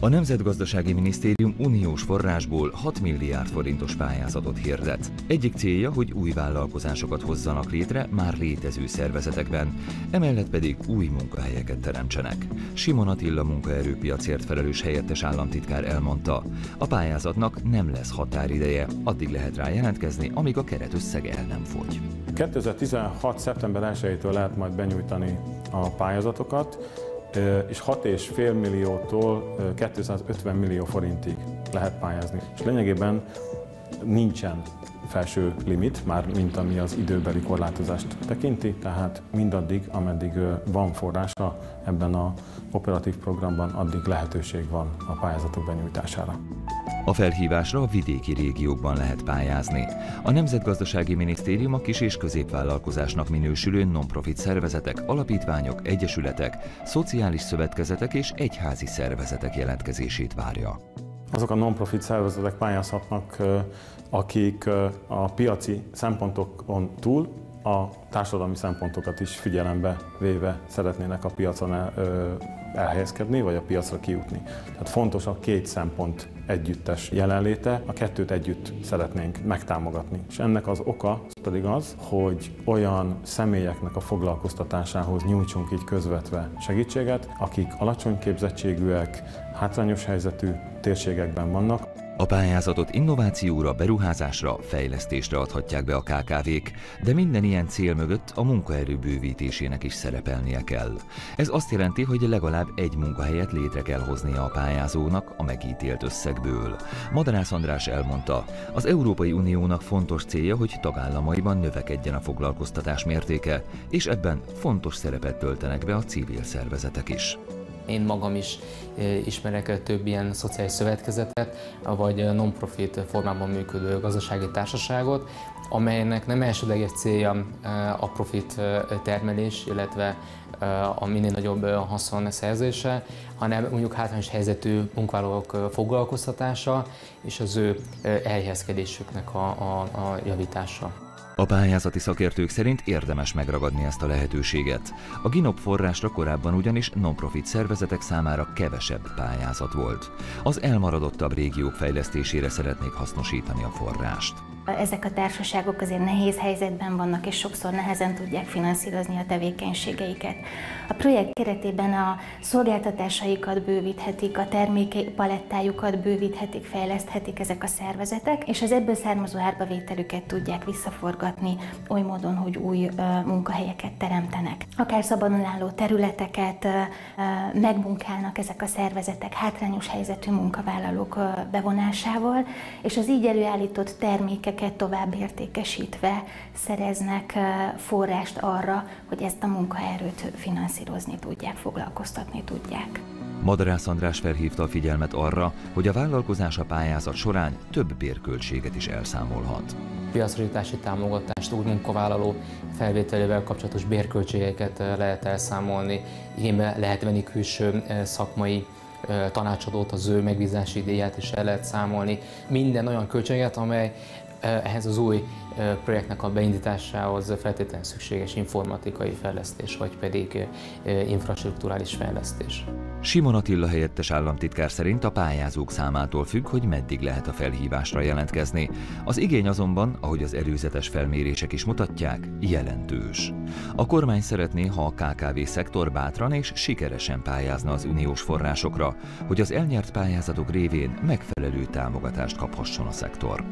A Nemzetgazdasági Minisztérium uniós forrásból 6 milliárd forintos pályázatot hirdet. Egyik célja, hogy új vállalkozásokat hozzanak létre már létező szervezetekben, emellett pedig új munkahelyeket teremtsenek. Simon Attila munkaerőpiacért felelős helyettes államtitkár elmondta, a pályázatnak nem lesz határideje, addig lehet rá jelentkezni, amíg a keretösszeg el nem fogy. 2016. szeptember 1-től lehet majd benyújtani a pályázatokat, és 6,5 milliótól 250 millió forintig lehet pályázni. És lényegében nincsen felső limit, már mint ami az időbeli korlátozást tekinti, tehát mindaddig, ameddig van forrása ebben az operatív programban, addig lehetőség van a pályázatok benyújtására. A felhívásra a vidéki régiókban lehet pályázni. A Nemzetgazdasági Minisztérium a kis- és középvállalkozásnak minősülő non-profit szervezetek, alapítványok, egyesületek, szociális szövetkezetek és egyházi szervezetek jelentkezését várja. Azok a non-profit szervezetek pályázhatnak, akik a piaci szempontokon túl a társadalmi szempontokat is figyelembe véve szeretnének a piacon elhelyezkedni, vagy a piacra kijutni. Tehát fontos a két szempont együttes jelenléte, a kettőt együtt szeretnénk megtámogatni. És ennek az oka pedig az, hogy olyan személyeknek a foglalkoztatásához nyújtsunk így közvetve segítséget, akik alacsony képzettségűek, hátrányos helyzetű térségekben vannak. A pályázatot innovációra, beruházásra, fejlesztésre adhatják be a KKV-k, de minden ilyen cél mögött a munkaerő bővítésének is szerepelnie kell. Ez azt jelenti, hogy legalább egy munkahelyet létre kell hoznia a pályázónak a megítélt összegből. Madarász András elmondta, az Európai Uniónak fontos célja, hogy tagállamaiban növekedjen a foglalkoztatás mértéke, és ebben fontos szerepet töltenek be a civil szervezetek is. Én magam is ismerek több ilyen szociális szövetkezetet, vagy non-profit formában működő gazdasági társaságot, amelynek nem elsődleges célja a profit termelés, illetve a minél nagyobb haszon szerzése, hanem mondjuk hátrányos helyzetű munkavállalók foglalkoztatása és az ő elhelyezkedésüknek a javítása. A pályázati szakértők szerint érdemes megragadni ezt a lehetőséget. A GINOP forrásra korábban ugyanis non-profit szervezetek számára kevesebb pályázat volt. Az elmaradottabb régiók fejlesztésére szeretnék hasznosítani a forrást. Ezek a társaságok azért nehéz helyzetben vannak, és sokszor nehezen tudják finanszírozni a tevékenységeiket. A projekt keretében a szolgáltatásaikat bővíthetik, a termékpalettájukat bővíthetik, fejleszthetik ezek a szervezetek, és az ebből származó árbevételüket tudják visszaforgatni oly módon, hogy új munkahelyeket teremtenek. Akár szabadon álló területeket megmunkálnak ezek a szervezetek hátrányos helyzetű munkavállalók bevonásával, és az így előállított termékek tovább értékesítve szereznek forrást arra, hogy ezt a munkaerőt finanszírozni tudják, foglalkoztatni tudják. Madarász András felhívta a figyelmet arra, hogy a vállalkozás a pályázat során több bérköltséget is elszámolhat. Piacra támogatást, új munkavállaló felvételével kapcsolatos bérköltségeket lehet elszámolni, igénybe lehet venni külső szakmai tanácsadót, az ő megbízási díját is el lehet számolni. Minden olyan költséget, amely ehhez az új projektnek a beindításához feltétlenül szükséges informatikai fejlesztés, vagy pedig infrastrukturális fejlesztés. Simon Attila helyettes államtitkár szerint a pályázók számától függ, hogy meddig lehet a felhívásra jelentkezni. Az igény azonban, ahogy az előzetes felmérések is mutatják, jelentős. A kormány szeretné, ha a KKV-szektor bátran és sikeresen pályázna az uniós forrásokra, hogy az elnyert pályázatok révén megfelelő támogatást kaphasson a szektor.